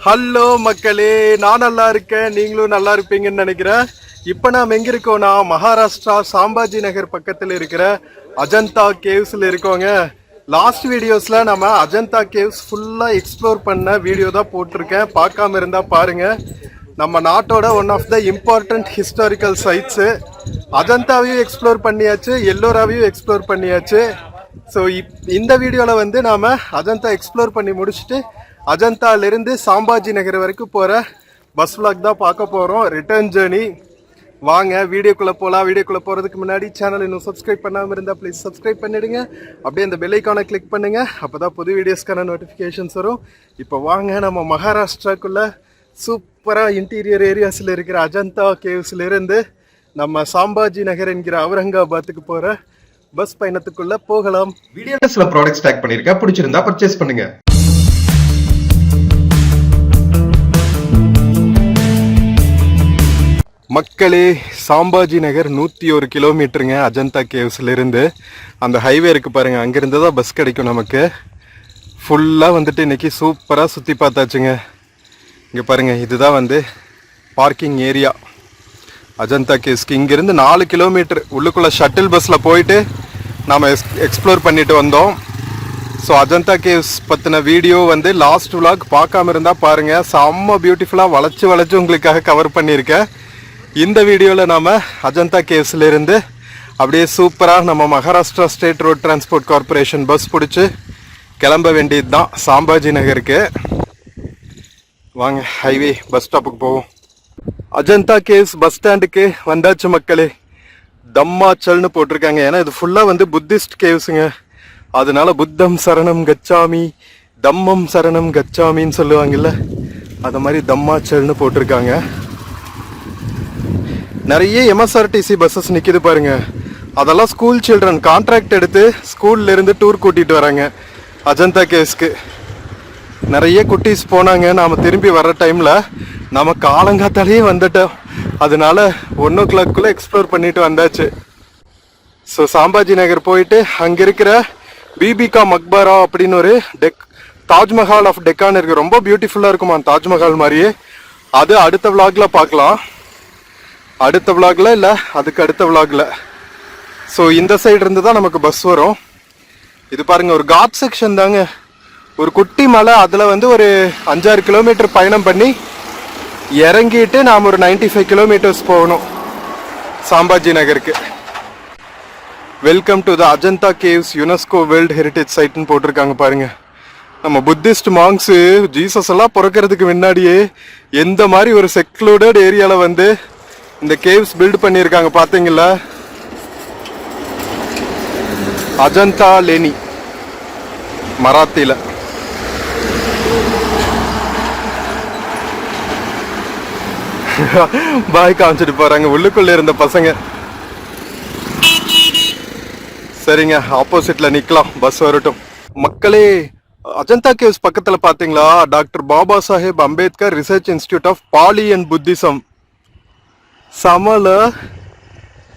Hello மக்களே, நான் நல்லா இருக்கேன். நீங்களும் நல்லா இருப்பீங்கன்னு நினைக்கிறேன். இப்போ நாம் எங்க இருக்கோம்னா மகாராஷ்டிரா சாம்பாஜி நகர் பக்கத்தில் இருக்கிற அஜந்தா கேவ்ஸ்ல இருக்கோங்க. லாஸ்ட் வீடியோஸ்ல நம்ம அஜந்தா கேவ்ஸ் ஃபுல்லா எக்ஸ்ப்ளோர் பண்ண வீடியோ தான் போட்டிருக்கேன். பார்க்காம இருந்தா பாருங்க. நம்ம நாட்டோட one of the important historical sites. அஜந்தாவையும் எக்ஸ்ப்ளோர் பண்ணியாச்சு, எல்லோராவையும் எக்ஸ்ப்ளோர் பண்ணியாச்சு. ஸோ இந்த வீடியோவில் வந்து நாம் அஜந்தா எக்ஸ்ப்ளோர் பண்ணி முடிச்சுட்டு அஜந்தாலிருந்து சாம்பாஜி நகர் வரைக்கும் போகிற பஸ் விளாக் தான் பார்க்க போகிறோம். Return journey. வாங்க வீடியோக்குள்ளே போகலாம். வீடியோக்குள்ளே போகிறதுக்கு முன்னாடி சேனல் இன்னும் சப்ஸ்கிரைப் பண்ணாமல் இருந்தால் ப்ளீஸ் சப்ஸ்கிரைப் பண்ணிவிடுங்க. அப்படியே அந்த பெல் ஐக்கானை கிளிக் பண்ணுங்கள். அப்போ தான் புது வீடியோஸ்க்கான நோட்டிஃபிகேஷன்ஸ் வரும். இப்போ வாங்க நம்ம மகாராஷ்டிராக்குள்ளே சூப்பராக இன்டீரியர் ஏரியாஸில் இருக்கிற அஜந்தா கேவ்ஸ்லேருந்து நம்ம சாம்பாஜி நகர் என்கிற அவுரங்காபாத்துக்கு போகிற பஸ் பயணத்துக்குள்ள போகலாம். வீடியோல சில ப்ராடக்ட்ஸ் டேக் பண்ணிருக்கேன், பிடிச்சிருந்தா பர்ச்சேஸ் பண்ணுங்க. மக்களே, சாம்பாஜி நகர் 101 கிலோமீட்டருங்க அஜந்தா கேவ்ஸ்ல இருந்து. அந்த ஹைவே இருக்கு பாருங்க, அங்கிருந்து தான் பஸ் கிடைக்கும் நமக்கு. ஃபுல்லாக வந்துட்டு இன்னைக்கு சூப்பராக சுற்றி பார்த்தாச்சுங்க. இங்கே பாருங்க, இதுதான் வந்து பார்க்கிங் ஏரியா அஜந்தா கேவ்ஸ்க்கு. இங்கேருந்து 4 கிலோமீட்டர் உள்ளுக்குள்ளே ஷட்டில் பஸ்ஸில் போயிட்டு நாம் எக்ஸ்ப்ளோர் பண்ணிட்டு வந்தோம். ஸோ அஜந்தா கேவ்ஸ் பற்றின வீடியோ வந்து லாஸ்ட் விலாக் பார்க்காம இருந்தால் பாருங்கள். செம்ம பியூட்டிஃபுல்லாக வளைச்சு உங்களுக்காக கவர் பண்ணியிருக்கேன். இந்த வீடியோவில் நாம் அஜந்தா கேவ்ஸ்லேருந்து அப்படியே சூப்பராக நம்ம Maharashtra state road transport corporation bus பிடிச்சி கிளம்ப வேண்டியது தான் சாம்பாஜி நகருக்கு. வாங்க ஹைவே பஸ் ஸ்டாப்புக்கு போவோம். அஜந்தா கேவ்ஸ் பஸ் ஸ்டாண்டுக்கு வந்தாச்சு மக்களே. தம்மாச்சல்னு போட்டிருக்காங்க. ஏன்னா இது ஃபுல்லாக வந்து புத்திஸ்ட் கேவ்ஸுங்க. அதனால புத்தம் சரணம் கச்சாமி, தம்மம் சரணம் கச்சாமின்னு சொல்லுவாங்கல்ல, அது மாதிரி தம்மாச்சல்னு போட்டிருக்காங்க. நிறைய எம்எஸ்ஆர்டிசி பஸ்ஸஸ் நிற்கிது பாருங்க. அதெல்லாம் ஸ்கூல் சில்ட்ரன் கான்ட்ராக்ட் எடுத்து ஸ்கூல்ல இருந்து டூர் கூட்டிகிட்டு வராங்க அஜந்தா கேவ்ஸ்க்கு. நிறைய குட்டீஸ் போனாங்க. நாம் திரும்பி வர்ற டைமில் நம்ம காலங்காத்தாலேயே வந்துட்டோம். அதனால 1 o'clock எக்ஸ்ப்ளோர் பண்ணிட்டு வந்தாச்சு. ஸோ சாம்பாஜி நகர் போயிட்டு அங்கே இருக்கிற பிபிகா மக்பரா அப்படின்னு ஒரு தாஜ்மஹால் ஆஃப் டெக்கான் இருக்குது. ரொம்ப பியூட்டிஃபுல்லாக இருக்குமா தாஜ்மஹால் மாதிரியே. அது அடுத்த விளாக்ல பார்க்கலாம். அடுத்த விளாக்ல இல்லை, அதுக்கு அடுத்த விளாக்ல. ஸோ இந்த சைடு இருந்து தான் நமக்கு பஸ் வரும். இது பாருங்க, ஒரு காட் செக்ஷன் தாங்க. ஒரு குட்டி மலை, அதில் வந்து ஒரு 5-6 கிலோமீட்டர் பயணம் பண்ணி இறங்கிட்டு நாம் ஒரு 95 கிலோமீட்டர்ஸ் போகணும் சாம்பாஜி நகருக்கு. Welcome to the Ajanta caves, UNESCO world heritage சைட்னு போட்டிருக்காங்க பாருங்க. நம்ம புத்திஸ்ட் மாங்ஸு ஜீசஸ் எல்லாம் பிறக்கிறதுக்கு முன்னாடியே எந்த மாதிரி ஒரு செக்லூடட் ஏரியாவில் வந்து இந்த கேவ்ஸ் பில்ட் பண்ணியிருக்காங்க பார்த்தீங்களா. அஜந்தா லேனி மராத்தியில். பாய் காமிச்சிட்டு போறாங்க உள்ளுக்குள்ள இருந்த பசங்க. சரிங்க, ஆப்போசிட்ல நிக்கலாம், பஸ் வரட்டும். மக்களே, அஜந்தா கேவ்ஸ் பக்கத்துல பாத்தீங்களா doctor Baba Saheb Ambedkar research institute of Pali and Buddhism. சமல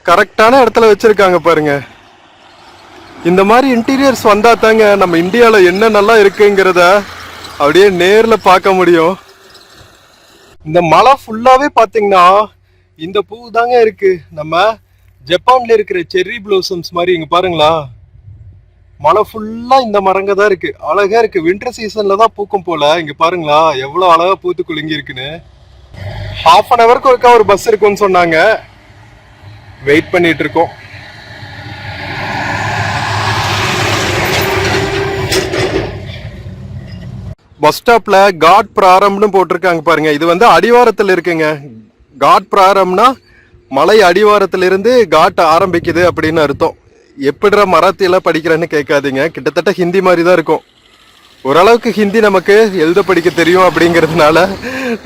கரெக்டான இடத்துல வச்சிருக்காங்க பாருங்க. இந்த மாதிரி இன்டீரியர்ஸ் வந்தா தாங்க நம்ம இந்தியாவில் என்ன நல்லா இருக்குங்கிறத அப்படியே நேரில் பார்க்க முடியும். இந்த மலை ஃபுல்லாவே பாத்தீங்கன்னா இந்த பூ தாங்க இருக்கு. நம்ம ஜப்பான்ல இருக்கிற செர்ரி ப்ளோசம்ஸ் மாதிரி. இங்க பாருங்களா, மலை ஃபுல்லா இந்த மரங்க தான் இருக்கு. அழகா இருக்கு. வின்டர் சீசன்ல தான் பூக்கும் போல. இங்க பாருங்களா எவ்வளவு அழகா பூத்து குலுங்கி இருக்குன்னு. ½ an hour ஒருக்கா ஒரு பஸ் இருக்குன்னு சொன்னாங்க. வெயிட் பண்ணிட்டு இருக்கோம். பஸ் ஸ்டாப்ல காட் பிராரம்னு போட்டிருக்காங்க பாருங்க. இது வந்து அடிவாரத்தில் இருக்குங்க. காட் பிராரம்னா மலை அடிவாரத்திலிருந்து காட் ஆரம்பிக்குது அப்படின்னு அர்த்தம். எப்படிற மராத்தியெல்லாம் படிக்கிறேன்னு கேட்காதீங்க, கிட்டத்தட்ட ஹிந்தி மாதிரி தான் இருக்கும். ஓரளவுக்கு ஹிந்தி நமக்கு எழுத படிக்க தெரியும் அப்படிங்கிறதுனால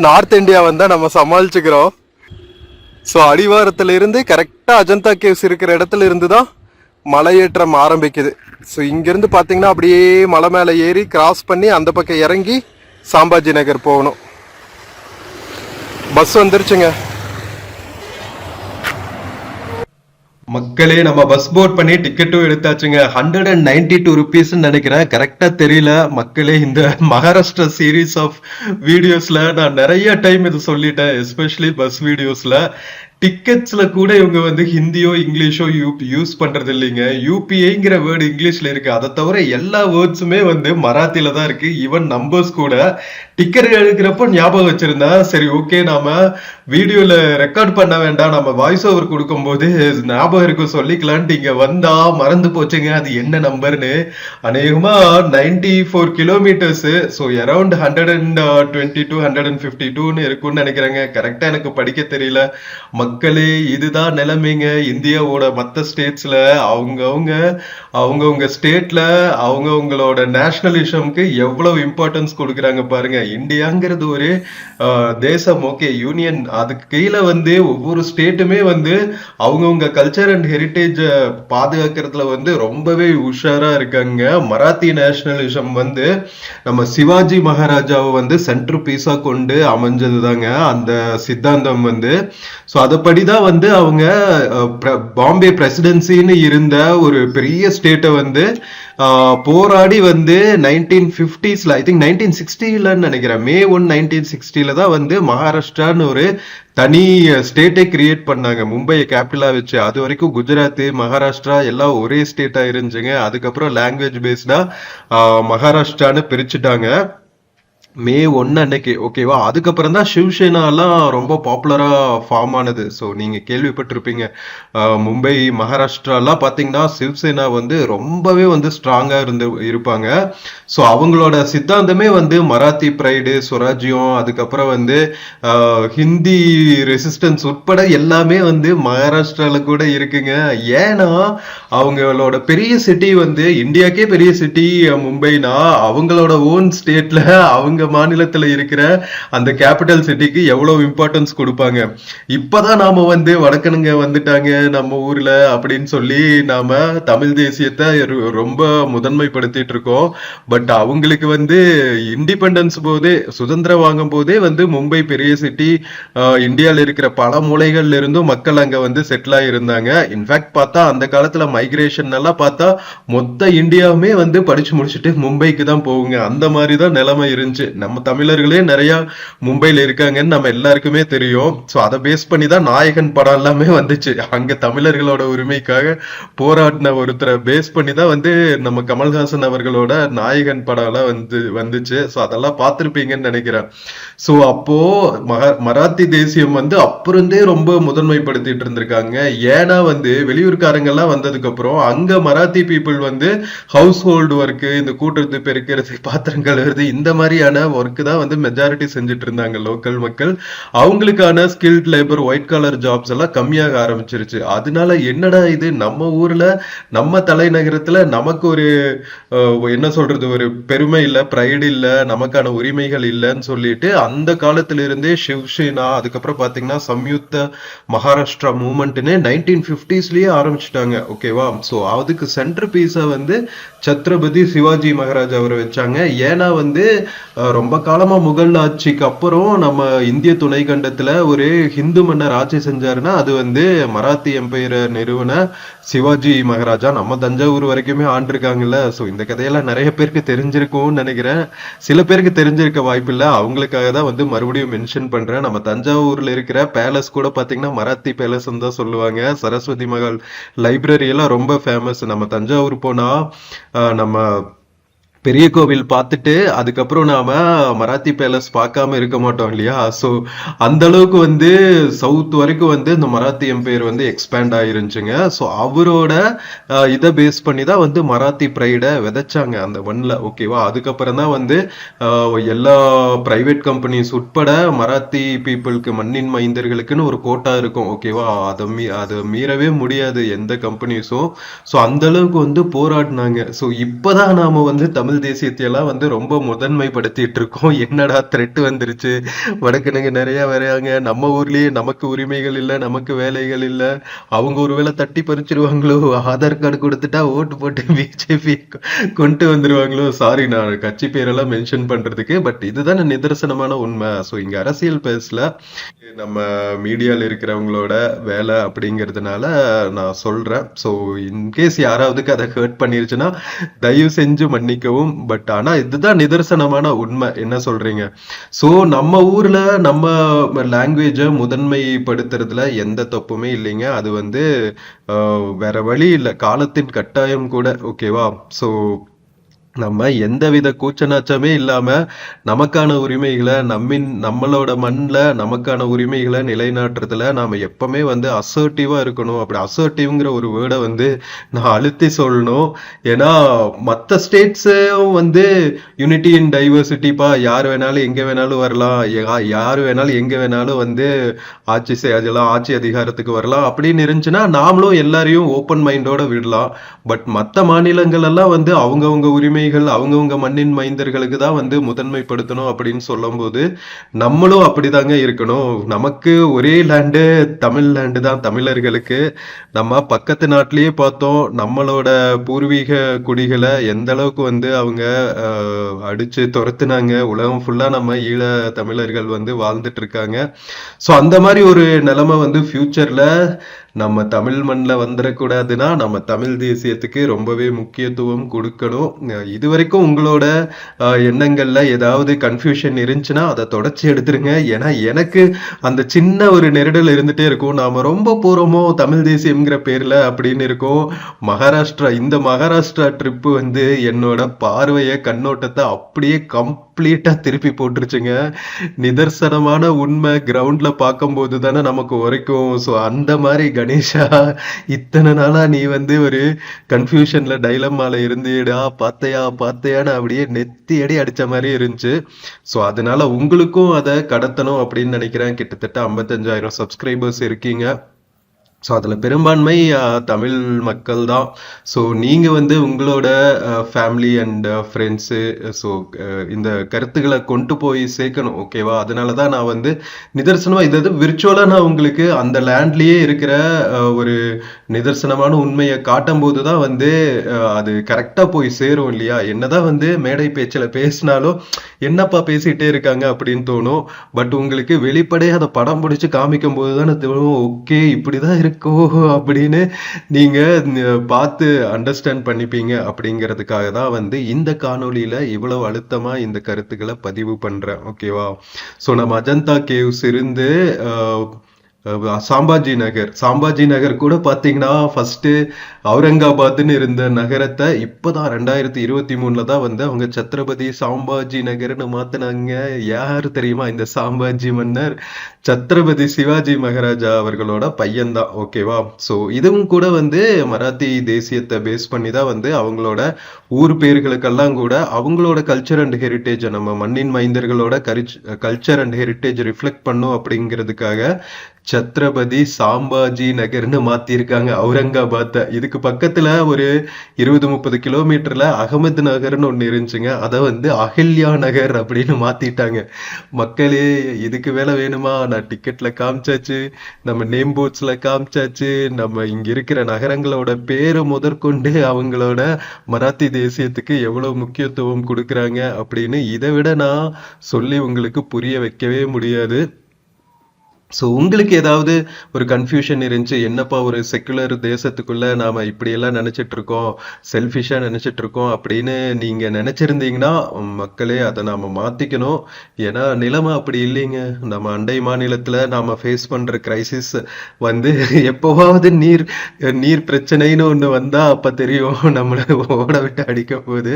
நார்த் இந்தியா வந்தால் நம்ம சமாளிச்சுக்கிறோம். ஸோ அடிவாரத்திலிருந்து கரெக்டாக அஜந்தா கேவ்ஸ் இருக்கிற இடத்துல இருந்து தான் மலையேற்றம் ஆரம்பிக்குது. ஸோ இங்கேருந்து பார்த்தீங்கன்னா அப்படியே மலை மேலே ஏறி கிராஸ் பண்ணி அந்த பக்கம் இறங்கி சாம்பாஜி நகர் போகணும். பஸ் வந்துருச்சுங்க. மக்களே நம்ம பஸ் போர்ட் பண்ணி டிக்கெட்டும் எடுத்தாச்சுங்க. 192 ருபீஸ் நினைக்கிறேன், கரெக்டா தெரியல. மக்களே, இந்த மகாராஷ்டிரா சீரீஸ் ஆஃப் வீடியோஸ்ல நான் நிறைய டைம் இது சொல்லிட்டேன், எஸ்பெஷலி பஸ் வீடியோஸ்ல. டிக்கெட்ஸ்ல கூட இவங்க வந்து ஹிந்தியோ இங்கிலீஷோ யூஸ் பண்றது இல்லைங்க. யூபிஐங்கிற வேர்டு இங்கிலீஷ்ல இருக்கு, அதை தவிர எல்லா வேர்ட்ஸுமே வந்து மராத்தியில தான் இருக்கு. ஈவன் நம்பர்ஸ் கூட டிக்கெட் எடுக்கிறப்போ ஞாபகம் வச்சிருந்தா சரி, ஓகே, நாம வீடியோல ரெக்கார்ட் பண்ண வேண்டாம், நம்ம வாய்ஸ் ஓவர் கொடுக்கும் போது ஞாபகம் இருக்கும் சொல்லிக்கலான்ட்டு இங்க வந்தா மறந்து போச்சுங்க அது என்ன நம்பர்னு. அநேகமா 94 கிலோமீட்டர்ஸ், ஸோ அரௌண்ட் 122 152ன்னு இருக்கும்னு நினைக்கிறேங்க. கரெக்டா எனக்கு படிக்க தெரியல. மக்களே, இதுதான் நிலைமைங்க இந்தியாவோட மற்ற ஸ்டேட்ஸ்ல. அவங்கவுங்க ஸ்டேட்ல அவங்கவுங்களோட நேஷனலிசம்க்கு எவ்வளவு இம்பார்ட்டன்ஸ் கொடுக்குறாங்க பாருங்க. இந்தியாங்கிறது ஒரு தேசம், ஓகே, யூனியன். அதுக்கு கீழே வந்து ஒவ்வொரு ஸ்டேட்டுமே வந்து அவங்கவுங்க கல்ச்சர் அண்ட் ஹெரிட்டேஜ் பாதுகாக்கிறதுல வந்து ரொம்பவே உஷாரா இருக்காங்க. மராத்தி நேஷனலிசம் வந்து நம்ம சிவாஜி மகாராஜாவை வந்து சென்ட்ரு பீஸா கொண்டு அமைஞ்சது தாங்க அந்த சித்தாந்தம் வந்து. ஸோ அதைப்படிதான் வந்து அவங்க பாம்பே பிரசிடென்சின்னு இருந்த ஒரு பெரிய ஸ்டேட்டை வந்து போராடி வந்து 1950ஸ்ல, ஐ திங்க் 1960லன்னு நினைக்கிறேன், May 1, 1960ல தான் வந்து மகாராஷ்டிரான்னு ஒரு தனி ஸ்டேட்டை கிரியேட் பண்ணாங்க, மும்பையை கேபிட்டலா வச்சு. அது வரைக்கும் குஜராத், மகாராஷ்டிரா எல்லாம் ஒரே ஸ்டேட்டா இருந்துச்சுங்க. அதுக்கப்புறம் லாங்குவேஜ் பேஸ்டா மகாராஷ்டிரான்னு பிரிச்சுட்டாங்க May 1 அன்னைக்கு, ஓகேவா. அதுக்கப்புறம் தான் சிவசேனா எல்லாம் ரொம்ப பாப்புலரா ஃபார்ம் ஆனது. ஸோ நீங்க கேள்விப்பட்டிருப்பீங்க, மும்பை மகாராஷ்டிராலாம் பாத்தீங்கன்னா சிவசேனா வந்து ரொம்பவே வந்து ஸ்ட்ராங்கா இருப்பாங்க. ஸோ அவங்களோட சித்தாந்தமே வந்து மராத்தி ப்ரைடு, சுராஜ்யம், அதுக்கப்புறம் வந்து ஹிந்தி ரெசிஸ்டன்ஸ் உட்பட எல்லாமே வந்து மகாராஷ்டிரால கூட இருக்குங்க. ஏன்னா அவங்களோட பெரிய சிட்டி வந்து இந்தியாக்கே பெரிய சிட்டி மும்பைனா, அவங்களோட ஓன் ஸ்டேட்ல அவங்க மாநிலத்துல இருக்கிற அந்த கேபிட்டல் சிட்டிக்கு எவ்வளவு இம்பார்ட்டன்ஸ் கொடுப்பாங்க. இப்பதான் நாம வந்து வடக்கனுங்க வந்துட்டாங்க நம்ம ஊர்ல அப்படின்னு சொல்லி நாம தமிழ் தேசியத்தை ரொம்ப முதன்மைப்படுத்திட்டு இருக்கோம். பட் அவங்களுக்கு வந்து இண்டிபெண்டன்ஸ் போதே, சுதந்திரம் வாங்கும் போதே வந்து மும்பை பெரிய சிட்டி, இந்தியால இருக்கிற பல மூலைகள்ல இருந்தும் மக்கள் அங்க வந்து செட்டில் ஆகிருந்தாங்க. இன்ஃபேக்ட் பார்த்தா அந்த காலத்துல மைக்ரேஷன் எல்லாம் பார்த்தா மொத்த இந்தியாவுமே வந்து படிச்சு முடிச்சுட்டு மும்பைக்கு தான் போகுங்க. அந்த மாதிரிதான் நிலைமை இருந்துச்சு. நம்ம தமிழர்களே நிறைய மும்பைல இருக்காங்கன்னு நம்ம எல்லாருக்குமே தெரியும். ஸோ அதை பேஸ் பண்ணி தான் நாயகன் படம் எல்லாமே வந்துச்சு. அங்க தமிழர்களோட உரிமைக்காக போராடின ஒருத்தரை பேஸ் பண்ணி தான் வந்து நம்ம கமல்ஹாசன் அவர்களோட நாயகன் படம் எல்லாம் வந்துச்சு. ஸோ அதெல்லாம் பார்த்துருப்பீங்கன்னு நினைக்கிறேன். ஸோ அப்போ மராத்தி தேசியம் வந்து அப்புறந்தே ரொம்ப முதன்மைப்படுத்திட்டு இருந்திருக்காங்க. ஏன்னா வந்து வெளியூர்காரங்க எல்லாம் வந்ததுக்கு அப்புறம் அங்க மராத்தி பீப்புள் வந்து ஹவுஸ் ஹோல்டு ஒர்க்கு, இந்த கூட்டுறது, பெருக்கிறது, பாத்திரம் கழுவுறது, இந்த மாதிரியான ஒர்க் தான் வந்து மெஜாரிட்டி செஞ்சுட்டு இருந்தாங்க லோக்கல் மக்கள். அவங்களுக்கான skilled labour, white collar jobs எல்லாம் கம்மியாக ஆரம்பிச்சிருச்சு. அதனால என்னடா இது, நம்ம ஊர்ல நம்ம தலைநகரத்துல நமக்கு ஒரு என்ன சொல்றது, ஒரு பெருமை இல்ல, ப்ரைடு இல்ல, நமக்கான உரிமைகள் இல்லைன்னு சொல்லிட்டு அந்த காலத்துல இருந்தே சிவசேனா, அதுக்கப்புறம் பாத்தீங்கன்னா சம்யுக்த மகாராஷ்டிரா மூவ்மெண்ட்னு 1950ஸ்லயே ஆரம்பிச்சுட்டாங்க, ஓகேவா. ஸோ அதுக்கு சென்டர் பீஸா வந்து சத்ரபதி சிவாஜி மகாராஜ் அவரை வச்சாங்க. ஏன்னா வந்து ரொம்ப காலமா முகல் ஆட்சிக்கு அப்புறம் நம்ம இந்திய துணை கண்டத்துல ஒரு ஹிந்து மன்னர் ஆட்சி செஞ்சாருன்னா அது வந்து மராத்தி எம்பையரை நிறுவன சிவாஜி மகாராஜா. நம்ம தஞ்சாவூர் வரைக்குமே ஆண்டிருக்காங்கல்ல. ஸோ இந்த கதையெல்லாம் நிறைய பேருக்கு தெரிஞ்சிருக்கும்னு நினைக்கிறேன். சில பேருக்கு தெரிஞ்சிருக்க வாய்ப்பு இல்லை, அவங்களுக்காக தான் வந்து மறுபடியும் மென்ஷன் பண்றேன். நம்ம தஞ்சாவூர்ல இருக்கிற பேலஸ் கூட பாத்தீங்கன்னா மராத்தி பேலஸ் தான் சொல்லுவாங்க. சரஸ்வதி மகால் லைப்ரரி எல்லாம் ரொம்ப ஃபேமஸ். நம்ம தஞ்சாவூர் போனா நம்ம பெரிய கோவில் பார்த்துட்டு அதுக்கப்புறம் நாம மராத்தி பேலஸ் பார்க்காம இருக்க மாட்டோம் இல்லையா. ஸோ அந்த அளவுக்கு வந்து சவுத் வரைக்கும் வந்து இந்த மராத்தி எம்பையர் வந்து எக்ஸ்பேண்ட் ஆயிருந்துச்சுங்க. ஸோ அவரோட இதை பேஸ் பண்ணி தான் வந்து மராத்தி ப்ரைடை விதைச்சாங்க அந்த ஒன்ல, ஓகேவா. அதுக்கப்புறம் தான் வந்து எல்லா பிரைவேட் கம்பெனிஸ் உட்பட மராத்தி பீப்புளுக்கு, மண்ணின் மைந்தர்களுக்குன்னு ஒரு கோட்டா இருக்கும், ஓகேவா. அதை மீறவே முடியாது எந்த கம்பெனிஸும். ஸோ அந்த அளவுக்கு வந்து போராடினாங்க. ஸோ இப்பதான் நாம வந்து தமிழ் தேசியத்தை எல்லாம் வந்து ரொம்ப முதன்மைப்படுத்திட்டு இருக்கோம். என்னடா த்ரெட் வந்துருச்சு, வடக்கனுங்க நிறைய வரையாங்க, நம்ம ஊர்லயே நமக்கு உரிமைகள் இல்ல, நமக்கு வேலைகள் இல்ல, அவங்க ஒருவேளை தட்டி பறிச்சிருவாங்களோ, ஆதார் கார்டு கொடுத்துட்டா ஓட்டு போட்டு பிஜேபி கொண்டு வந்துருவாங்களோ. சாரி நான் கட்சி பேரெல்லாம் மென்ஷன் பண்றதுக்கு, பட் இதுதான் நிதர்சனமான உண்மை. ஸோ இங்க அரசியல் பேசல, நம்ம மீடியால இருக்கிறவங்களோட வேலை அப்படிங்கிறதுனால நான் சொல்றேன். ஸோ இன்கேஸ் யாராவதுக்கு அதை ஹர்ட் பண்ணிருச்சுன்னா தயவு செஞ்சு மன்னிக்கவும். பட் ஆனா இதுதான் நிதர்சனமான உண்மை. என்ன சொல்றீங்க? ஸோ நம்ம ஊர்ல நம்ம லாங்குவேஜை முதன்மைப்படுத்துறதுல எந்த தப்புமே இல்லைங்க. அது வந்து வேற வழி இல்லை, காலத்தின் கட்டாயம் கூட. ஓகேவா? ஸோ நம்ம எந்தவித கூச்சநாச்சமே இல்லாம நமக்கான உரிமைகளை நம்மளோட மண்ணில் நமக்கான உரிமைகளை நிலைநாட்டுறதுல நாம எப்பவுமே வந்து அசர்ட்டிவா இருக்கணும். அப்படி அசர்ட்டிவ்ங்கிற ஒரு வேர்டை வந்து நான் அழுத்தி சொல்லணும். ஏன்னா மற்ற ஸ்டேட்ஸும் வந்து யூனிட்டி இன் டைவர்சிட்டிப்பா, யார் வேணாலும் எங்க வேணாலும் வரலாம், யார் வேணாலும் எங்க வேணாலும் வந்து ஆட்சி செய்யலாம், ஆட்சி அதிகாரத்துக்கு வரலாம் அப்படின்னு இருந்துச்சுன்னா நாமளும் எல்லாரையும் ஓப்பன் மைண்டோட விடலாம். பட் மற்ற மாநிலங்கள் எல்லாம் வந்து அவங்கவுங்க உரிமைகள் அவங்கவுங்க மண்ணின் மைந்தர்களுக்கு தான் வந்து முதன்மைப்படுத்தணும் அப்படின்னு சொல்லும் போது நம்மளும் அப்படிதாங்க இருக்கணும். நமக்கு ஒரே லேண்டு தமிழ் லேண்டு தான் தமிழர்களுக்கு. நம்ம பக்கத்து நாட்டிலேயே பார்த்தோம், நம்மளோட பூர்வீக குடிகளை எந்த அளவுக்கு வந்து அவங்க அடிச்சு துரத்துனாங்க. உலகம் ஃபுல்லா நம்ம ஈழ தமிழர்கள் வந்து வாழ்ந்துட்டு இருக்காங்க. ஸோ அந்த மாதிரி ஒரு நிலைமை வந்து ஃபியூச்சர்ல நம்ம தமிழ் மண்ணில் வந்துடக்கூடாதுன்னா நம்ம தமிழ் தேசியத்துக்கு ரொம்பவே முக்கியத்துவம் கொடுக்கணும். இது வரைக்கும் உங்களோட எண்ணங்கள்ல ஏதாவது கன்ஃபியூஷன் இருந்துச்சுன்னா அதை தொடச்சி எடுத்துருங்க. ஏன்னா எனக்கு அந்த சின்ன ஒரு நெருடல் இருந்துட்டே இருக்கும். நாம ரொம்ப போறோமோ தமிழ் தேசியம்ங்கிற பேர்ல அப்படின்னு இருக்கும். இந்த மகாராஷ்டிரா ட்ரிப்பு வந்து என்னோட பார்வையை கண்ணோட்டத்தை அப்படியே கம்ப்ளீட்டா திருப்பி போட்டுருச்சுங்க. நிதர்சனமான உண்மை கிரவுண்ட்ல பார்க்கும்போது தானே நமக்கு உரைக்கும். ஸோ அந்த மாதிரி கணேஷா, இத்தனை நாளா நீ வந்து ஒரு கன்ஃபியூஷன்ல டைலமால இருந்தேடா, பார்த்தையான்னு அப்படியே நெத்தி அடி அடிச்ச மாதிரி இருந்துச்சு. ஸோ அதனால உங்களுக்கும் அதை கடத்தணும் அப்படின்னு நினைக்கிறேன். கிட்டத்தட்ட 55,000 சப்ஸ்கிரைபர்ஸ் இருக்கீங்க. ஸோ அதில் பெரும்பான்மை தமிழ் மக்கள் தான். ஸோ நீங்கள் வந்து உங்களோட ஃபேமிலி அண்ட் ஃப்ரெண்ட்ஸு இந்த கருத்துக்களை கொண்டு போய் சேர்க்கணும். ஓகேவா? அதனால தான் நான் வந்து நிதர்சனமாக இது விர்ச்சுவலாக நான் உங்களுக்கு அந்த லேண்ட்லேயே இருக்கிற ஒரு நிதர்சனமான உண்மையை காட்டும் போது தான் வந்து அது கரெக்டாக போய் சேரும் இல்லையா? என்னதான் வந்து மேடை பேச்சில் பேசினாலும் என்னப்பா பேசிகிட்டே இருக்காங்க அப்படின்னு தோணும். பட் உங்களுக்கு வெளிப்படையாக அதை படம் பிடிச்சி காமிக்கும் போது தானே தோணும், ஓகே இப்படி தான் இருக்கோ அப்படின்னு நீங்கள் பார்த்து அண்டர்ஸ்டாண்ட் பண்ணிப்பீங்க. அப்படிங்கிறதுக்காக தான் வந்து இந்த காணொலியில் இவ்வளவு அழுத்தமாக இந்த கருத்துக்களை பதிவு பண்ணுறேன். ஓகேவா? ஸோ நம்ம அஜந்தா கேவ்ஸ் இருந்து சாம்பாஜி நகர் கூட பார்த்தீங்கன்னா ஃபர்ஸ்ட் அவுரங்காபாத்னு இருந்த நகரத்தை இப்போதான் 2023 தான் வந்து அவங்க சத்ரபதி சாம்பாஜி நகர்னு மாத்தினாங்க. யார் தெரியுமா இந்த சாம்பாஜி மன்னர்? சத்ரபதி சிவாஜி மகாராஜா அவர்களோட பையன்தான். ஓகேவா? ஸோ இதுவும் கூட வந்து மராத்தி தேசியத்தை பேஸ் பண்ணி தான் வந்து அவங்களோட ஊர் பேர்களுக்கெல்லாம் கூட அவங்களோட கல்ச்சர் அண்ட் ஹெரிட்டேஜ், நம்ம மண்ணின் மைந்தர்களோட கல்ச்சர் அண்ட் ஹெரிட்டேஜ் ரிஃப்ளெக்ட் பண்ணும் அப்படிங்கிறதுக்காக சத்ரபதி சாம்பாஜி நகர்னு மாத்திருக்காங்க அவுரங்காபாத்தை. இதுக்கு பக்கத்துல ஒரு 20-30 கிலோமீட்டர்ல அகமது நகர்னு ஒண்ணு இருந்துச்சுங்க, அதை வந்து அஹல்யா நகர் அப்படின்னு மாத்திட்டாங்க. மக்களே இதுக்கு வேலை வேணுமா? நான் டிக்கெட்ல காமிச்சாச்சு, நம்ம நேம் போர்ட்ஸ்ல காமிச்சாச்சு, நம்ம இங்க இருக்கிற நகரங்களோட பேரை முதற்கொண்டு அவங்களோட மராத்தி தேசியத்துக்கு எவ்வளவு முக்கியத்துவம் கொடுக்குறாங்க அப்படின்னு இதை விட நான் சொல்லி உங்களுக்கு புரிய வைக்கவே முடியாது. ஸோ உங்களுக்கு ஏதாவது ஒரு கன்ஃபியூஷன் இருந்துச்சு, என்னப்பா ஒரு செக்குலர் தேசத்துக்குள்ள நாம இப்படியெல்லாம் நினைச்சிட்டு இருக்கோம், செல்ஃபிஷா நினைச்சிட்டு இருக்கோம் அப்படின்னு நீங்க நினைச்சிருந்தீங்கன்னா மக்களே அதை நாம மாத்திக்கணும். ஏன்னா நிலைமை அப்படி இல்லைங்க. நம்ம அண்டை மாநிலத்துல நாம ஃபேஸ் பண்ற கிரைசிஸ் வந்து எப்போவாவது நீர் பிரச்சனைன்னு ஒண்ணு வந்தா அப்ப தெரியும் நம்மள ஓட விட்டு அடிக்க போகுது.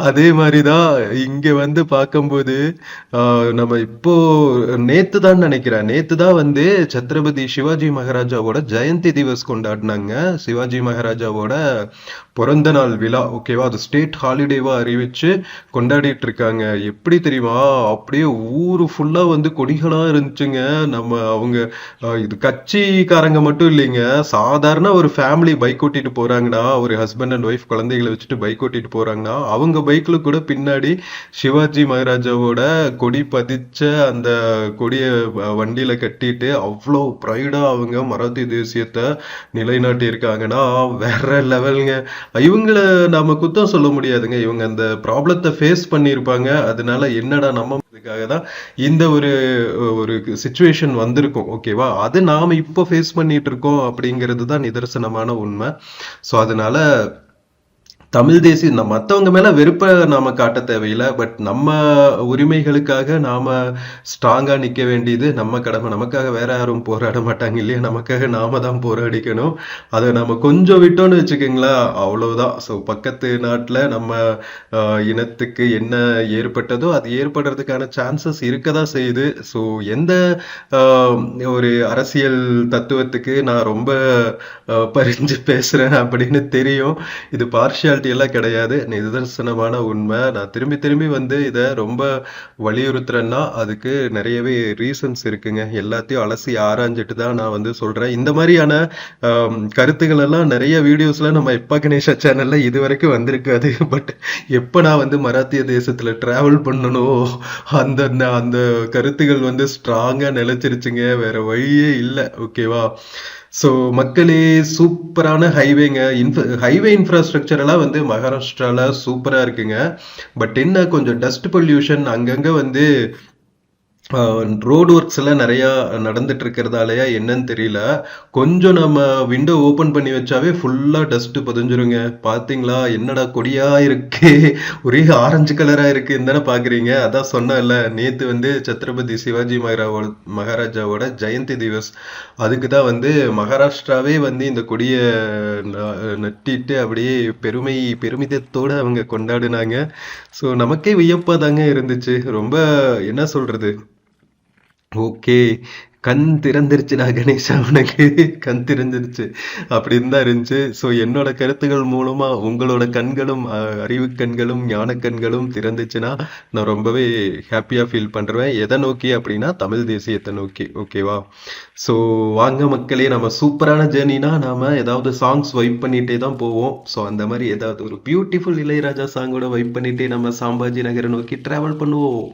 அதே மாதிரிதான் இங்க வந்து பார்க்கும்போது நம்ம இப்போ நேத்து தான் தான் வந்து சத்ரபதி சிவாஜி மகாராஜாவோட ஜெயந்தி திவஸ் கொண்டாடினாங்க. சிவாஜி மகாராஜாவோட பிறந்த நாள் விழா, ஓகேவா? அது ஸ்டேட் ஹாலிடேவா அறிவிச்சு கொண்டாடிட்டு இருக்காங்க. எப்படி தெரியுமா, அப்படியே ஊரு ஃபுல்லா வந்து கொடிகளா இருந்துச்சுங்க. அவங்க இது கட்சிக்காரங்க மட்டும் இல்லைங்க, சாதாரண ஒரு ஃபேமிலி பைக் ஓட்டிட்டு போறாங்கன்னா, ஒரு ஹஸ்பண்ட் அண்ட் ஒய்ஃப் குழந்தைகளை வச்சுட்டு பைக் ஓட்டிட்டு போறாங்கன்னா, அவங்க பைக்ல கூட பின்னாடி சிவாஜி மகாராஜாவோட கொடி பதிச்ச அந்த கொடிய வண்டியில கட்டிட்டு அவ்வளோ ப்ரைடா அவங்க மராத்தி தேசியத்தை நிலைநாட்டி இருக்காங்கன்னா வேற லெவலுங்க. இவங்கள நாம குத்தம் சொல்ல முடியாதுங்க. இவங்க அந்த ப்ராப்ளத்தை ஃபேஸ் பண்ணியிருப்பாங்க. அதனால என்னடா நம்ம இதுக்காக தான் இந்த ஒரு ஒரு சிச்சுவேஷன் வந்திருக்கும், ஓகேவா? அது நாம இப்போ ஃபேஸ் பண்ணிட்டு இருக்கோம் அப்படிங்கிறது தான் நிதர்சனமான உண்மை. ஸோ அதனால தமிழ் தேசிய மற்றவங்க மேல வெறுப்பை நாம காட்ட தேவையில்லை. பட் நம்ம உரிமைகளுக்காக நாம ஸ்ட்ராங்கா நிக்க வேண்டியது நம்ம கடமை. நமக்காக வேற யாரும் போராட மாட்டாங்க இல்லையா? நமக்காக நாம தான் போராடிக்கணும். அதை நம்ம கொஞ்சம் விட்டோம்னு வச்சுக்கோங்களேன், அவ்வளவுதான். ஸோ பக்கத்து நாட்டுல நம்ம இனத்துக்கு என்ன ஏற்பட்டதோ அது ஏற்படுறதுக்கான சான்சஸ் இருக்கதான் செய்யுது. ஸோ எந்த ஒரு அரசியல் தத்துவத்துக்கு நான் ரொம்ப பறிஞ்சு பேசுறேன் அப்படின்னு தெரியும். இது பார்ஷியாலிட்டி எல்லாம் கிடையாது, நிதர்சனமான உண்மை. நான் திரும்பி திரும்பி வந்து இதை ரொம்ப வலியுறுத்துறேன்னா அதுக்கு நிறையவே ரீசன்ஸ் இருக்குங்க. எல்லாத்தையும் அலசி ஆராய்ஞ்சிட்டு தான் நான் வந்து சொல்றேன். இந்த மாதிரியான கருத்துக்கள் எல்லாம் நிறைய வீடியோஸ்ல நம்ம எப்பா கணேஷா சேனல்ல இது வரைக்கும் வந்திருக்காது. பட் எப்ப நான் வந்து மராத்திய தேசத்துல டிராவல் பண்ணணும், அந்த அந்த கருத்துக்கள் வந்து ஸ்ட்ராங்கா நிலைச்சிருச்சுங்க. வேற வழியே இல்லை, ஓகேவா? ஸோ மக்களே, சூப்பரான ஹைவேங்க. ஹைவே இன்ஃப்ராஸ்ட்ரக்சர் எல்லாம் வந்து மகாராஷ்டிரால சூப்பரா இருக்குங்க. பட் என்ன, கொஞ்சம் டஸ்ட் பொல்யூஷன் அங்கங்க வந்து ரோடு ஒர்க்ஸ் எல்லாம் நிறைய நடந்துட்டு இருக்கிறதாலயா என்னன்னு தெரியல, கொஞ்சம் நம்ம விண்டோ ஓபன் பண்ணி வச்சாவே ஃபுல்லா டஸ்ட் பதிஞ்சிருங்க. பாத்தீங்களா, என்னடா கொடியா இருக்கு, ஒரே ஆரஞ்சு கலரா இருக்குன்னு தானே பாக்குறீங்க? அதான் சொன்னேன்ல, நேத்து வந்து சத்ரபதி சிவாஜி மகாராஜாவோட ஜெயந்தி திவஸ். அதுக்கு தான் வந்து மகாராஷ்டிராவே வந்து இந்த கொடிய நட்டிட்டு அப்படியே பெருமிதத்தோட அவங்க கொண்டாடினாங்க. ஸோ நமக்கே வியப்பா தாங்க இருந்துச்சு. ரொம்ப என்ன சொல்றது, ஓகே, கண் திறந்துருச்சுடா கணேஷா, உனக்கு கண் திறந்துருச்சு அப்படின்னு தான் இருந்துச்சு. ஸோ என்னோட கருத்துக்கள் மூலமா உங்களோட கண்களும் அறிவு கண்களும் ஞான கண்களும் திறந்துச்சுன்னா நான் ரொம்பவே ஹாப்பியா ஃபீல் பண்றேன். எதை நோக்கி அப்படின்னா தமிழ் தேசியத்தை நோக்கி, ஓகேவா? ஸோ வாங்க மக்களே, நம்ம சூப்பரான ஜேர்னினா நாம ஏதாவது சாங்ஸ் வைப் பண்ணிட்டே தான் போவோம். ஸோ அந்த மாதிரி ஏதாவது ஒரு பியூட்டிஃபுல் இளையராஜா சாங்கோட வைப் பண்ணிட்டே நம்ம சாம்பாஜி நகரை நோக்கி டிராவல் பண்ணுவோம்.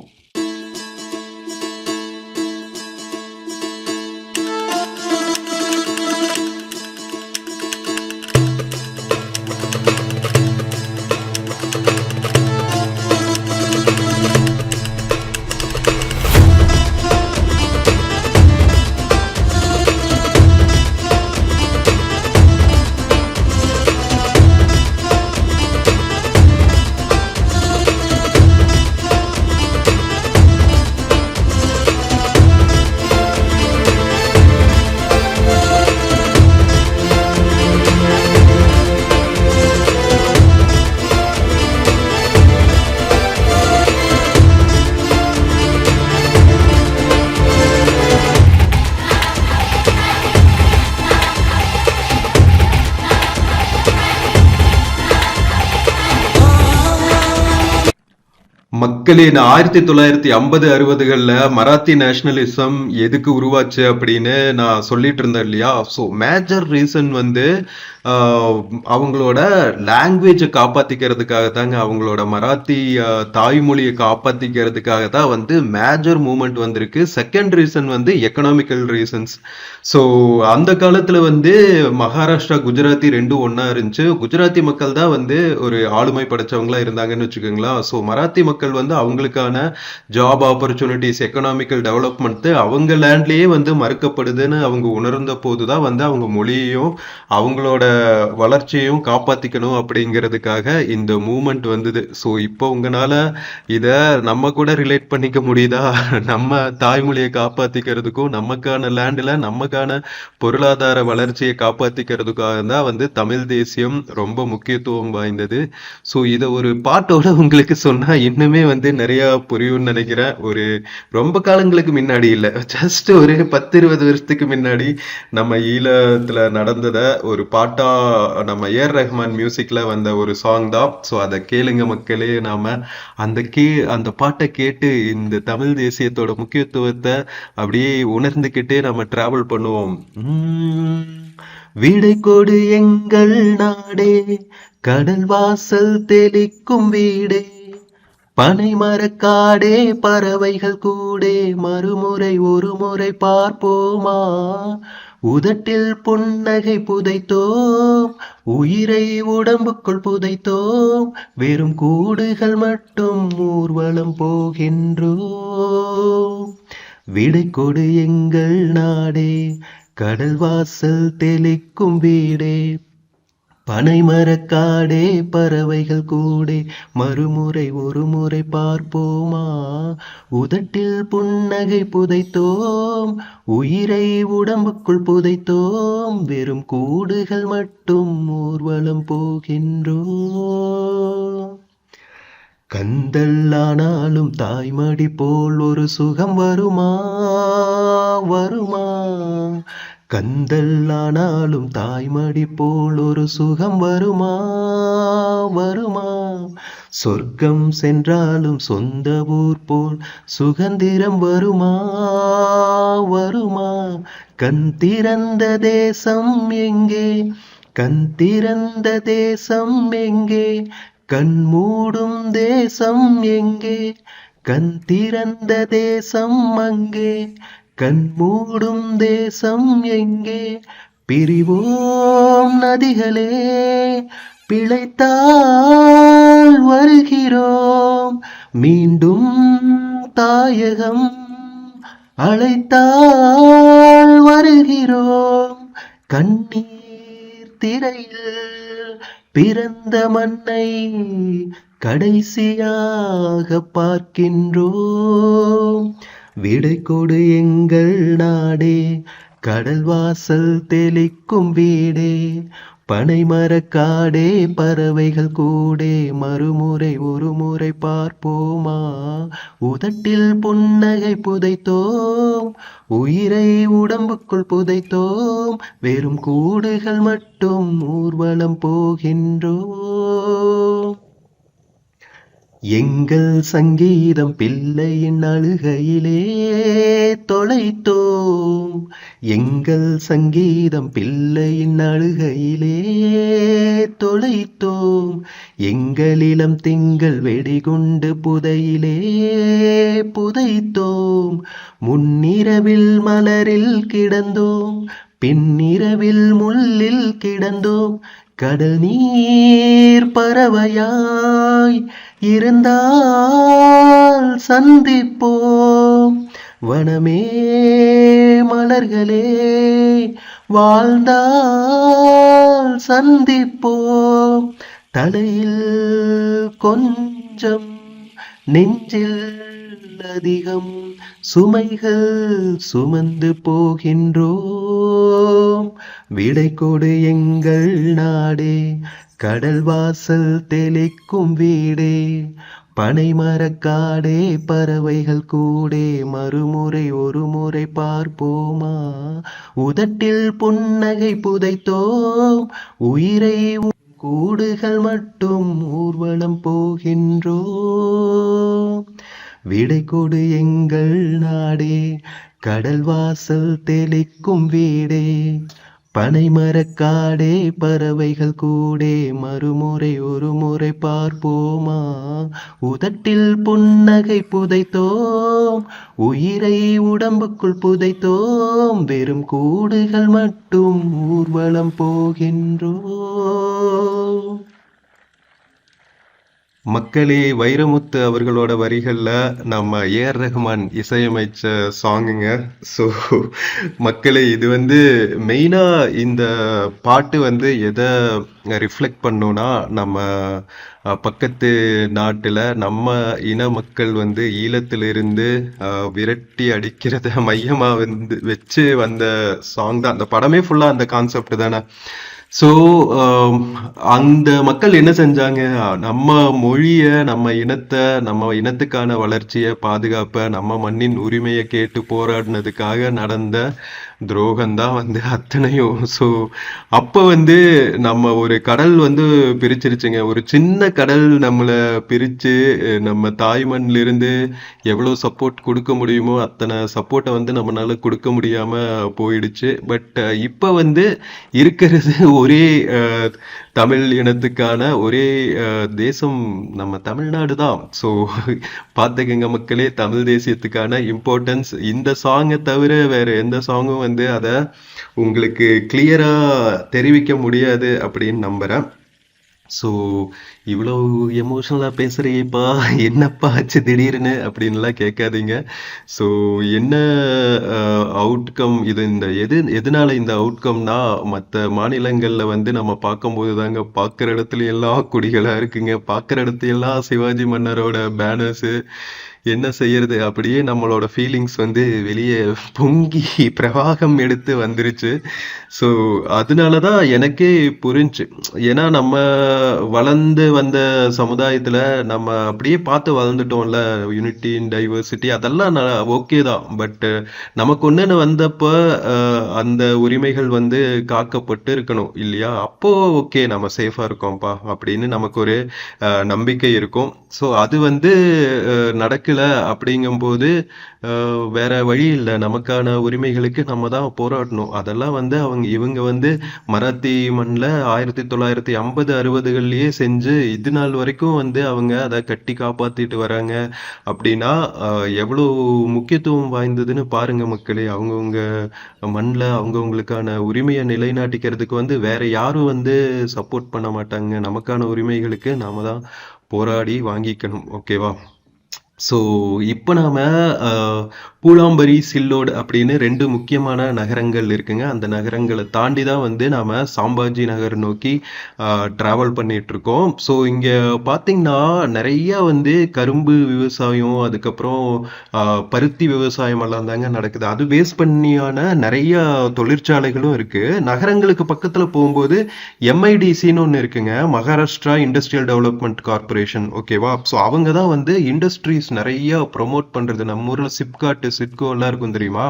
மக்களே, நான் 1950-60களில் மராத்தி நேஷனலிசம் எதுக்கு உருவாச்சு அப்படின்னு நான் சொல்லிட்டு இருந்தேன் இல்லையா? ஸோ மேஜர் ரீசன் வந்து அவங்களோட லாங்குவேஜை காப்பாத்திக்கிறதுக்காக தாங்க, அவங்களோட மராத்தி தாய்மொழியை காப்பாத்திக்கிறதுக்காக தான் வந்து மேஜர் மூமெண்ட் வந்திருக்கு. செகண்ட் ரீசன் வந்து எக்கனாமிக்கல் ரீசன்ஸ். ஸோ அந்த காலத்துல வந்து மகாராஷ்டிரா குஜராத்தி ரெண்டும் ஒன்னா இருந்துச்சு. குஜராத்தி மக்கள் தான் வந்து ஒரு ஆளுமை படைச்சவங்களா இருந்தாங்கன்னு வச்சுக்கோங்களேன். ஸோ மராத்தி மக்கள் வந்து அவங்களுக்கான ஜாப் ஆப்பர்ச்சுனிட்டிஸ், எக்கனாமிக்கல் டெவலப்மெண்ட் அவங்க லேண்ட்லயே வந்து மறுக்கப்படுதுன்னு அவங்க உணர்ந்த போதுதான் வந்து அவங்க மொழியையும் அவங்களோட வளர்ச்சியையும் காப்பாத்திக்கணும் அப்படிங்கிறதுக்காக இந்த மூமெண்ட் வந்தது. ஸோ இப்போ உங்களால இத நம்ம கூட ரிலேட் பண்ணிக்க முடியுதா? நம்ம தாய்மொழியை காப்பாத்திக்கிறதுக்கும் நமக்கான லேண்ட்ல நமக்கான பொருளாதார வளர்ச்சியை காப்பாத்திக்கிறதுக்காக தான் வந்து தமிழ் தேசியம் ரொம்ப முக்கியத்துவம் வாய்ந்தது. ஸோ இதை ஒரு பாட்டோட உங்களுக்கு சொன்னா இன்னுமே வந்து நிறைய புரியும்னு நினைக்கிறேன். ஒரு ரொம்ப காலங்களுக்கு முன்னாடி இல்ல, ஜஸ்ட் ஒரு 10-20 வருஷத்துக்கு முன்னாடி நம்ம ஈழத்துல நடந்தத ஒரு பாட்டா நம்ம ஏர் ரஹ்மான் மியூசிக்ல வந்த ஒரு சாங் தான். ஸோ அதை கேளுங்க மக்களே. நாம அந்த பாட்டை கேட்டு இந்த தமிழ் தேசியத்தோட முக்கியத்துவத்தை அப்படியே உணர்ந்துக்கிட்டே நம்ம டிராவல் பண்ணுவோம். விடை கொடு எங்கள் நாடே, கடல் வாசல் தெளிக்கும் வீடே, பனை மரக்காடே, பறவைகள் கூடே, மறுமுறை ஒரு முறை பார்ப்போமா, உதட்டில் புன்னகை புதைத்தோம், உயிரை உடம்புக்குள் புதைத்தோம், வெறும் கூடுகள் மட்டும் ஊர்வலம் போகின்றோம். விடை கொடு எங்கள் நாடே, கடல் வாசல் தெளிக்கும் வீடே, பனை மரக்காடே, பறவைகள் கூடே, மறுமுறை ஒரு முறை பார்ப்போமா, உதட்டில் புன்னகை புதைத்தோம், உயிரை உடம்புக்குள் புதைத்தோம், வெறும் கூடுகள் மட்டும் ஊர்வலம் போகின்றோம். கந்தல்லானாலும் தாய்மடி போல் ஒரு சுகம் வருமா வருமா, கந்தல்லானாலும் தாய்மடி போல் ஒரு சுகம் வருமா வருமா, சொர்க்கம் சென்றாலும் சொந்த ஊர் போல் சுகந்திரம் வருமா வருமா, கண் திறந்த தேசம் எங்கே, கண் திறந்த தேசம் எங்கே, கண் மூடும் தேசம் எங்கே, கண் திறந்த தேசம் அங்கே, கண் மூடும் தேசம் எங்கே, பிரிவோம் நதிகளே, பிழைத்தால் வருகிறோம், மீண்டும் தாயகம் அழைத்தால் வருகிறோம், கண்ணீர் திரையில் பிறந்த மண்ணை கடைசியாக பார்க்கின்றோம். விடை கொடு எங்கள் நாடே, கடல் வாசல் தெளிக்கும் வீடே, பனை மரக்காடே, பறவைகள் கூடே, மறுமுறை ஒரு முறை பார்ப்போமா, உதட்டில் புன்னகை புதைத்தோம், உயிரை உடம்புக்குள் புதைத்தோம், வெறும் கூடுகள் மட்டும் ஊர்வலம் போகின்றோம். எங்கள் சங்கீதம் பிள்ளையின் அழுகையிலே தொலைத்தோம், எங்கள் சங்கீதம் பிள்ளையின் அழுகையிலே தொலைத்தோம், எங்களிடம் திங்கள் வெடிகுண்டு புதையிலே புதைத்தோம், முன்னிரவில் மலரில் கிடந்தோம், பின்னிரவில் முள்ளில் கிடந்தோம், கடல் நீர் பறவையாய் இருந்தால் சந்திப்போம், வனமே மலர்களே வாழ்ந்தால் சந்திப்போம், தலையில் கொஞ்சம் நெஞ்சில் அதிகம் சுமைகள் சுமந்து போகின்றோம். விடை கொடு எங்கள் நாடே, கடல் வாசல் தெளிக்கும் வீடே, பனை மரக்காடே, பறவைகள் கூடே, மறுமுறை ஒரு முறை பார்ப்போமா, உதட்டில் புன்னகை புதைத்தோம், உயிரை கூடுகள் மட்டும் ஊர்வலம் போகின்றோம். விடை கொடு எங்கள் நாடே, கடல் வாசல் தெளிக்கும் வீடே, பனை மரக்காடே, பறவைகள் கூடே, மறுமுறை ஒரு முறை பார்ப்போமா, உதட்டில் புன்னகை புதைத்தோம், உயிரை உடம்புக்குள் புதைத்தோம், வெறும் கூடுகள் மட்டும் ஊர்வலம் போகின்றோம். மக்களே, வைரமுத்து அவர்களோட வரிகள்ல நம்ம ஏஆர் ரஹ்மான் இசையமைச்ச சாங்குங்க. ஸோ மக்களே, இது வந்து மெயினா இந்த பாட்டு வந்து எதை ரிஃப்ளெக்ட் பண்ணும்னா, நம்ம பக்கத்து நாட்டுல நம்ம இன மக்கள் வந்து ஈழத்திலிருந்து விரட்டி அடிக்கிறத மையமா வந்து வச்சு வந்த சாங் தான். அந்த படமே ஃபுல்லா அந்த கான்செப்ட் தானே. ஸோ அந்த மக்கள் என்ன செஞ்சாங்க, நம்ம மொழிய, நம்ம இனத்தை, நம்ம இனத்துக்கான வளர்ச்சியை, பாதுகாப்பை, நம்ம மண்ணின் உரிமையை கேட்டு போராடினதுக்காக நடந்த துரோகம்தான் வந்து அத்தனையும். ஸோ அப்போ வந்து நம்ம ஒரு கடல் வந்து பிரிச்சிருச்சுங்க. ஒரு சின்ன கடல் நம்மளை பிரிச்சு நம்ம தாய்மண்ணில இருந்து எவ்வளவு சப்போர்ட் கொடுக்க முடியுமோ அத்தனை சப்போர்ட்டை வந்து நம்மளால கொடுக்க முடியாம போயிடுச்சு. பட் இப்ப வந்து இருக்கிறது ஒரே தமிழ் இனத்துக்கான ஒரே தேசம் நம்ம தமிழ்நாடு தான். ஸோ பார்த்துக்கங்க மக்களே, தமிழ் தேசியத்துக்கான இம்பார்ட்டன்ஸ் இந்த சாங்கை தவிர வேற எந்த சாங்கும் வந்து அதை உங்களுக்கு கிளியரா தெரிவிக்க முடியாது அப்படின்னு நம்புறேன். ஸோ இவ்வளோ எமோஷனலாக பேசுறியேப்பா, என்னப்பா ஆச்சு திடீர்னு அப்படின்லாம் கேட்காதீங்க. ஸோ என்ன அவுட்கம் இது, இந்த எதனால இந்த அவுட்கம்னா, மற்ற மாநிலங்களில் வந்து நம்ம பார்க்கும்போது தாங்க, பார்க்குற இடத்துல எல்லாம் கொடிகளாக இருக்குங்க, பார்க்குற இடத்துல எல்லாம் சிவாஜி மன்னரோட பேனர்ஸு. என்ன செய்யறது, அப்படியே நம்மளோட ஃபீலிங்ஸ் வந்து வெளியே பொங்கி பிரவாகம் எடுத்து வந்துருச்சு. ஸோ அதனால தான் எனக்கே புரிஞ்சு. ஏன்னா நம்ம வளர்ந்து வந்த சமுதாயத்தில் நம்ம அப்படியே பார்த்து வளர்ந்துட்டோம்ல, யூனிட்டி இன் டைவர்சிட்டி, அதெல்லாம் ஓகே தான். பட் நமக்கு ஒன்றுன்னு வந்தப்போ அந்த உரிமைகள் வந்து காக்கப்பட்டு இருக்கணும் இல்லையா? அப்போ ஓகே, நம்ம சேஃபாக இருக்கோம்ப்பா அப்படின்னு நமக்கு ஒரு நம்பிக்கை இருக்கும். ஸோ அது வந்து நடக்கல அப்படிங்கும்போது வேற வழி இல்லை. நமக்கான உரிமைகளுக்கு நம்ம தான் போராடணும். அதெல்லாம் வந்து இவங்க வந்து மராத்தி மண்ணில் 1950 60கள்லயே செஞ்சு இது நாள் வரைக்கும் வந்து அவங்க அதை கட்டி காப்பாத்திட்டு வராங்க. அப்படின்னா எவ்வளோ முக்கியத்துவம் வாய்ந்ததுன்னு பாருங்க மக்களே. அவங்கவுங்க மண்ணில் அவங்கவுங்களுக்கான உரிமையை நிலைநாட்டிக்கிறதுக்கு வந்து வேற யாரும் வந்து சப்போர்ட் பண்ண மாட்டாங்க. நமக்கான உரிமைகளுக்கு நாம தான் போராடி வாங்கிக்கணும். ஓகேவா? ஸோ இப்போ நாம் பூலாம்பரி, சில்லோடு அப்படின்னு 2 முக்கியமான நகரங்கள் இருக்குங்க. அந்த நகரங்களை தாண்டி தான் வந்து நாம் சாம்பாஜி நகர் நோக்கி ட்ராவல் பண்ணிகிட்ருக்கோம். ஸோ இங்கே பார்த்திங்கன்னா நிறையா வந்து கரும்பு விவசாயம், அதுக்கப்புறம் பருத்தி விவசாயம் எல்லாம் தாங்க நடக்குது. அது பேஸ் பண்ணியான நிறையா தொழிற்சாலைகளும் இருக்குது. நகரங்களுக்கு பக்கத்தில் போகும்போது எம்ஐடிசின்னு ஒன்று இருக்குங்க, மகாராஷ்டிரா இண்டஸ்ட்ரியல் டெவலப்மெண்ட் கார்பரேஷன். ஓகேவா? ஸோ அவங்க தான் வந்து இண்டஸ்ட்ரீஸ் நிறைய ப்ரொமோட் பண்றது. நம்ம ஊர்ல சிப்காட், சிட்கோ எல்லாம் இருக்கும் தெரியுமா?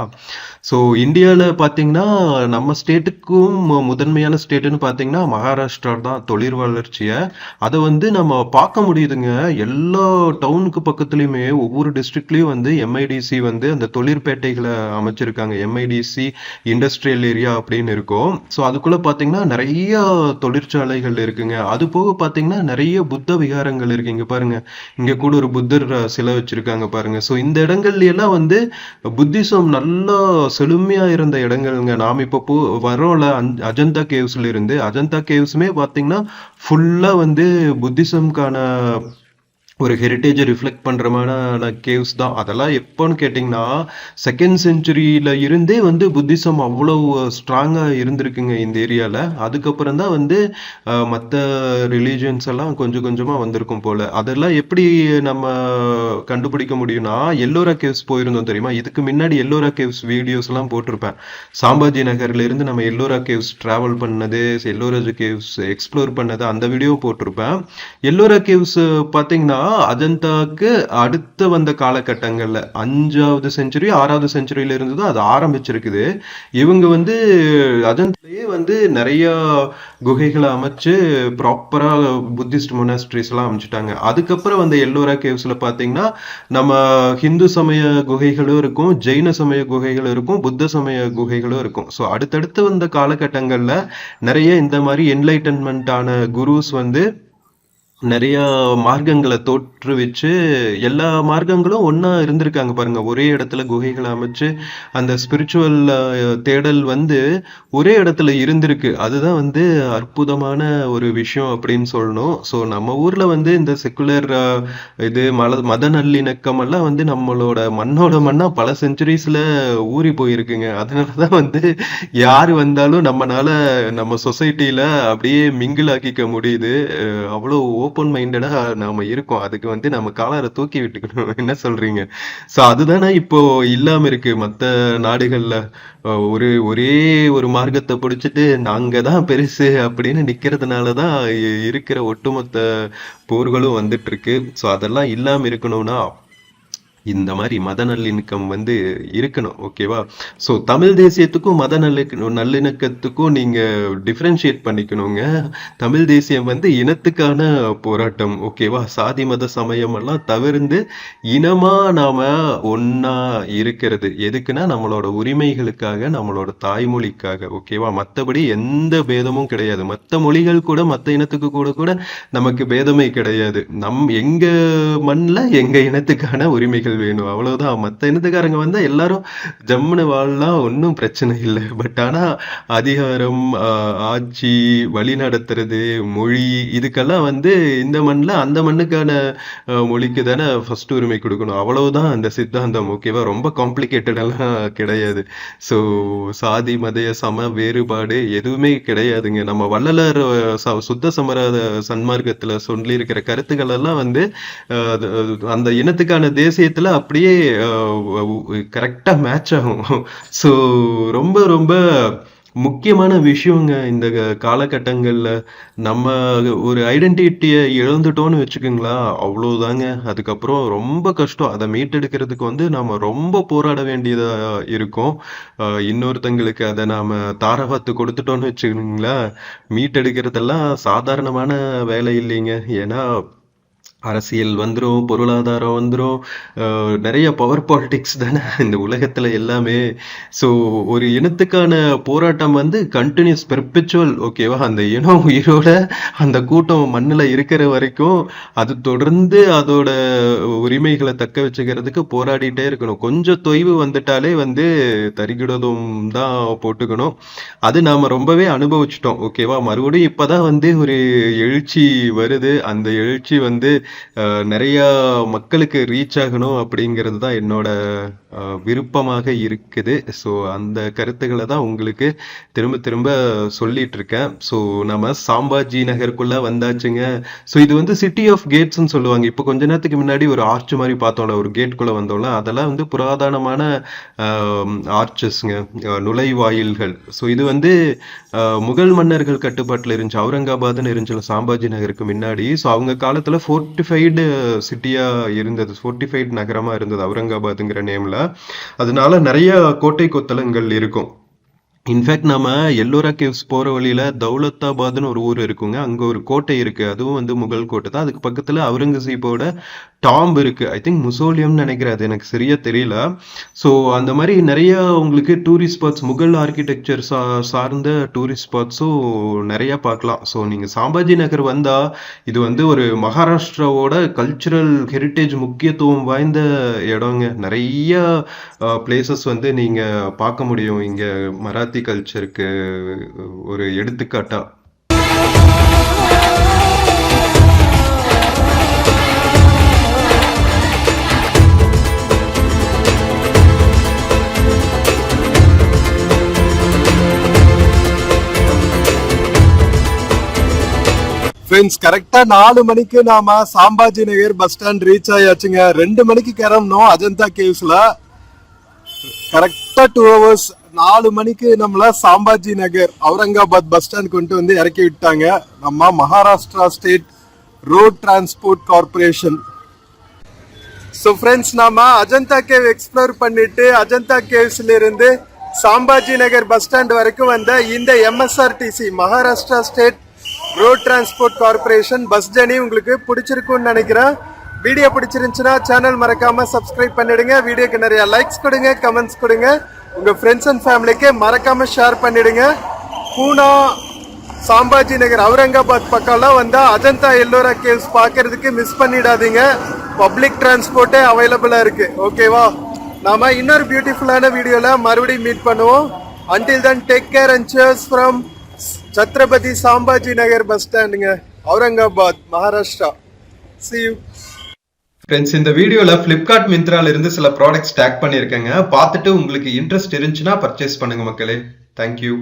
ஸோ இந்தியாவில் பார்த்தீங்கன்னா நம்ம ஸ்டேட்டுக்கும் முதன்மையான ஸ்டேட்டுன்னு பார்த்தீங்கன்னா மகாராஷ்டிரா தான் தொழில் வளர்ச்சியை. அதை வந்து நம்ம பார்க்க முடியுதுங்க. எல்லா டவுனுக்கு பக்கத்துலையுமே ஒவ்வொரு டிஸ்ட்ரிக்ட்லேயும் வந்து எம்ஐடிசி வந்து அந்த தொழிற்பேட்டைகளை அமைச்சிருக்காங்க. எம்ஐடிசி இண்டஸ்ட்ரியல் ஏரியா அப்படின்னு இருக்கும். ஸோ அதுக்குள்ளே பார்த்தீங்கன்னா நிறைய தொழிற்சாலைகள் இருக்குங்க. அது போக பார்த்தீங்கன்னா நிறைய புத்த விகாரங்கள் இருக்கு. இங்கே பாருங்க, இங்கே கூட ஒரு புத்தர் சிலை வச்சிருக்காங்க பாருங்க. ஸோ இந்த இடங்கள்ல எல்லாம் வந்து புத்திசம் நல்லா செழுமையா இருந்த இடங்கள்ங்க. நாம் இப்போ வரோம்ல அஜந்தா கேவ்ஸ்ல இருந்து, அஜந்தா கேவ்ஸுமே பார்த்தீங்கன்னா ஃபுல்லா வந்து புத்திசம்கான ஒரு ஹெரிட்டேஜை ரிஃப்ளெக்ட் பண்ணுறமான கேவ்ஸ் தான். அதெல்லாம் எப்போன்னு கேட்டிங்கன்னா 2nd செஞ்சுரியில் இருந்தே வந்து புத்திசம் அவ்வளோ ஸ்ட்ராங்காக இருந்திருக்குங்க இந்த ஏரியாவில். அதுக்கப்புறம் தான் வந்து மற்ற ரிலீஜியன்ஸ் எல்லாம் கொஞ்சம் கொஞ்சமாக வந்திருக்கும் போல். அதெல்லாம் எப்படி நம்ம கண்டுபிடிக்க முடியும்னா, எல்லோரா கேவ்ஸ் போயிருந்தோம் தெரியுமா? இதுக்கு முன்னாடி எல்லோரா கேவ்ஸ் வீடியோஸ்லாம் போட்டிருப்பேன். சாம்பாஜி நகர்லேருந்து நம்ம எல்லோரா கேவ்ஸ் ட்ராவல் பண்ணது, எல்லோரா கேவ்ஸ் எக்ஸ்ப்ளோர் பண்ணது, அந்த வீடியோ போட்டிருப்பேன். எல்லோரா கேவ்ஸ் பார்த்தீங்கன்னா அஜந்தாக்கு அடுத்து வந்த காலகட்டங்கள்ல 5வது செஞ்சுரி 6வது செஞ்சுரியில இருந்து தான் அது ஆரம்பிச்சிருக்குது. இவங்க வந்து அஜந்தாலேயே வந்து நிறைய குகைகளை அமைச்சு ப்ராப்பரா புத்திஸ்ட் மொனாஸ்ட்ரிஸ் எல்லாம் அமைச்சிட்டாங்க. அதுக்கப்புறம் வந்த எல்லோரா கேவ்ஸ்ல பாத்தீங்கன்னா நம்ம ஹிந்து சமய குகைகளும் இருக்கும், ஜெயின சமய குகைகளும் இருக்கும், புத்த சமய குகைகளும் இருக்கும். ஸோ அடுத்தடுத்து வந்த காலகட்டங்கள்ல நிறைய இந்த மாதிரி என்லைட்டன்மெண்ட் ஆன குருஸ் வந்து நிறைய மார்க்கங்களை தோற்றுவிச்சு எல்லா மார்க்கங்களும் ஒண்ணா இருந்திருக்காங்க பாருங்க. ஒரே இடத்துல குகைகளை அமைச்சு அந்த ஸ்பிரிச்சுவல் தேடல் வந்து ஒரே இடத்துல இருந்திருக்கு. அதுதான் வந்து அற்புதமான ஒரு விஷயம் அப்படின்னு சொல்லணும். ஸோ நம்ம ஊர்ல வந்து இந்த செக்குலர் இது மத நல்லிணக்கம் எல்லாம் வந்து நம்மளோட மண்ணோட மண்ணா பல செஞ்சுரிஸ்ல ஊறி போயிருக்குங்க. அதனாலதான் வந்து யாரு வந்தாலும் நம்மனால நம்ம சொசைட்டில அப்படியே மிங்கிள் ஆக்கிக்க முடியுது. அவ்வளோ ஓப்பன் மைண்டடா நாம இருக்கோம். அதுக்கு வந்து நம்ம காலரை தூக்கி விட்டுக்கணும். என்ன சொல்றீங்க? சோ அதுதானே இப்போ இல்லாம இருக்கு மத்த நாடுகள்ல. ஒரே ஒரு மார்க்கத்தை பிடிச்சிட்டு நாங்க தான் பெருசு அப்படின்னு நிக்கிறதுனாலதான் இருக்கிற ஒட்டுமொத்த போர்களும் வந்துட்டு இருக்கு. சோ அதெல்லாம் இல்லாம இருக்கணும்னா இந்த மாதிரி மத நல்லிணக்கம் வந்து இருக்கணும். ஓகேவா? ஸோ தமிழ் தேசியத்துக்கும் மத நல்லிணக்கத்துக்கும் நீங்க டிஃபரன்ஷியேட் பண்ணிக்கணுங்க. தமிழ் தேசியம் வந்து இனத்துக்கான போராட்டம். ஓகேவா? சாதி மத சமயம் எல்லாம் தவிர்த்து இனமா நாம ஒன்னா இருக்கிறது எதுக்குன்னா நம்மளோட உரிமைகளுக்காக, நம்மளோட தாய்மொழிக்காக. ஓகேவா? மற்றபடி எந்த பேதமும் கிடையாது. மற்ற மொழிகள் கூட மற்ற இனத்துக்கு கூட கூட நமக்கு பேதமே கிடையாது. எங்க மண்ணில் எங்க இனத்துக்கான உரிமைகள் வேணும், அவ்வளவுதான். மற்ற இனத்துக்காரங்க வந்தா எல்லாரும் ஜம்முன்னு வாழலாம், ஒன்றும் பிரச்சனை இல்லை. பட் ஆனா அதிகாரம், ஆட்சி, வழி நடத்துறது, மொழி, இதுக்கெல்லாம் வந்து இந்த மண்ணில் அந்த மண்ணுக்கான மொழிக்கு தானே ஃபர்ஸ்ட் உரிமை கொடுக்கணும். அவ்வளவுதான் அந்த சித்தாந்தம். ஓகேவா? ரொம்ப காம்ப்ளிகேட்டடெல்லாம் கிடையாது. ஸோ சாதி மத சம வேறுபாடு எதுவுமே கிடையாதுங்க. நம்ம வள்ளலார் சுத்த சமர சன்மார்க்கத்துல சொல்லி இருக்கிற கருத்துக்கள் எல்லாம் வந்து அந்த இனத்துக்கான தேசியத்துல அப்படியே கரெக்டா மேட்ச் ஆகும். ஸோ ரொம்ப ரொம்ப முக்கியமான விஷயங்க இந்த காலகட்டங்கள்ல. நம்ம ஒரு ஐடென்டிட்டியை இழந்துட்டோம்னு வச்சுக்கோங்களா, அவ்வளவுதாங்க. அதுக்கப்புறம் ரொம்ப கஷ்டம். அதை மீட்டெடுக்கிறதுக்கு வந்து நாம ரொம்ப போராட வேண்டியதா இருக்கும். இன்னொருத்தங்களுக்கு அதை நாம தாரவாத்து கொடுத்துட்டோம்னு வச்சுக்கோங்களா, மீட்டெடுக்கிறதெல்லாம் சாதாரணமான வேலை இல்லைங்க. ஏன்னா அரசியல் வந்துடும், பொருளாதாரம் வந்துடும், நிறைய பவர் பாலிடிக்ஸ் தானே இந்த உலகத்துல எல்லாமே. ஸோ ஒரு இனத்துக்கான போராட்டம் வந்து கண்டினியூஸ், பெர்பெச்சுவல். ஓகேவா? அந்த இனம் உயிரோட அந்த கூட்டம் மண்ணில் இருக்கிற வரைக்கும் அது தொடர்ந்து அதோட உரிமைகளை தக்க வச்சுக்கிறதுக்கு போராடிட்டே இருக்கணும். கொஞ்சம் தொய்வு வந்துட்டாலே வந்து தரிகிடதும் தான் போட்டுக்கணும். அது நாம ரொம்பவே அனுபவிச்சிட்டோம். ஓகேவா? மறுபடியும் இப்பதான் வந்து ஒரு எழுச்சி வருது. அந்த எழுச்சி வந்து நிறைய மக்களுக்கு ரீச் ஆகணும் அப்படிங்கிறது தான் என்னோட விருப்பமாக இருக்குது. ஸோ அந்த கருத்துக்களை தான் உங்களுக்கு திரும்ப திரும்ப சொல்லிட்டு இருக்கேன். ஸோ நம்ம சாம்பாஜி நகருக்குள்ள வந்தாச்சுங்க. ஸோ இது வந்து சிட்டி ஆஃப் கேட்ஸ்ன்னு சொல்லுவாங்க. இப்போ கொஞ்ச நேரத்துக்கு முன்னாடி ஒரு ஆர்ச் மாதிரி பார்த்தோம்ல, ஒரு கேட்குள்ள வந்தோம்ல, அதெல்லாம் வந்து புராதனமான ஆர்ச்சஸ்ங்க, நுழைவாயில்கள். ஸோ இது வந்து முகல் மன்னர்கள் கட்டுப்பாட்டில் இருந்துச்சு. அவுரங்காபாத்னு இருந்துச்சுல சாம்பாஜி நகருக்கு முன்னாடி. ஸோ அவங்க காலத்துல ஃபோர்ட்டிஃபைடு சிட்டியா இருந்தது, ஃபோர்ட்டிஃபைடு நகரமா இருந்தது அவுரங்காபாத்ங்கிற நேம்ல. அதனால நிறைய கோட்டை கொத்தளங்கள் இருக்கும். இன்ஃபேக்ட் நம்ம எல்லோரா கேவ்ஸ் போற வழியில தௌலத்தாபாத்னு ஒரு ஊர் இருக்குங்க. அங்க ஒரு கோட்டை இருக்கு. அதுவும் வந்து முகல் கோட்டை தான். அதுக்கு பக்கத்துல அவுரங்கசீப்போட டாம்ப் இருக்கு. ஐ திங்க் முசோலியம்னு நினைக்கிறேன், அது எனக்கு சரியா தெரியல. ஸோ அந்த மாதிரி நிறைய உங்களுக்கு டூரிஸ்ட் ஸ்பாட்ஸ், முகல் ஆர்கிடெக்சர் சார்ந்த டூரிஸ்ட் ஸ்பாட்ஸும் நிறைய பார்க்கலாம். ஸோ நீங்க சாம்பாஜி நகர் வந்தா இது வந்து ஒரு மகாராஷ்டிராவோட கல்ச்சுரல் ஹெரிட்டேஜ் முக்கியத்துவம் வாய்ந்த இடங்க. நிறைய பிளேசஸ் வந்து நீங்க பார்க்க முடியும் இங்க மராத்தி கல்ச்சருக்கு ஒரு எடுத்துக்காட்டா. ஃப்ரெண்ட்ஸ், கரெக்டா 4 மணிக்கு நாம சாம்பாஜி நகர் பஸ் ஸ்டாண்ட் ரீச் ஆயாச்சுங்க. 2 மணிக்கு கிளம்பணும் அஜந்தா கேவ்ஸ்ல. கரெக்டா 2 hours. 4 மணிக்கு நம்மள சாம்பாஜி நகர் அவுரங்காபாத் பஸ் ஸ்டாண்ட் கொண்டு வந்து இறக்கி விட்டாங்க. நம்ம Maharashtra state road transport corporation. So friends, நாம அஜந்தா கேவ் எக்ஸ்ப்ளோர் பண்ணிட்டு அஜந்தா கேவ்ஸ்ல இருந்து சாம்பாஜி நகர் பஸ் ஸ்டாண்ட் வரைக்கும் வந்த இந்த MSRTC Maharashtra state road transport corporation bus journey உங்களுக்கு பிடிச்சிருக்கும்னு நினைக்கிறேன். வீடியோ பிடிச்சிருந்துச்சுன்னா சேனல் மறக்காம சப்ஸ்கிரைப் பண்ணிடுங்க. வீடியோக்கு நிறைய லைக்ஸ் கொடுங்க, கமெண்ட்ஸ் கொடுங்க. உங்க ஃப்ரெண்ட்ஸ் அண்ட் ஃபேமிலிக்கு மறக்காம ஷேர் பண்ணிடுங்க. பூனா சாம்பாஜி நகர் அவுரங்காபாத் பக்கம்லாம் வந்தா அஜந்தா எல்லோரா கேவ்ஸ் பார்க்கறதுக்கு மிஸ் பண்ணிடாதீங்க. பப்ளிக் டிரான்ஸ்போர்ட்டே அவைலபிளா இருக்கு. ஓகேவா? நாம இன்னொரு பியூட்டிஃபுல்லான வீடியோல மறுபடியும் மீட் பண்ணுவோம். Until then, take care and cheers from Chhatrapati Sambhaji Nagar bus stand, Aurangabad, Maharashtra. See you. Friends, இந்த வீடியோல பிளிப்கார்ட் மிந்த்ரால இருந்து சில ப்ராடக்ட்ஸ் டேக் பண்ணியிருக்கேங்க. பார்த்துட்டு உங்களுக்கு இன்ட்ரெஸ்ட் இருந்துச்சுன்னா பர்ச்சேஸ் பண்ணுங்க மக்களே. தேங்க்யூ.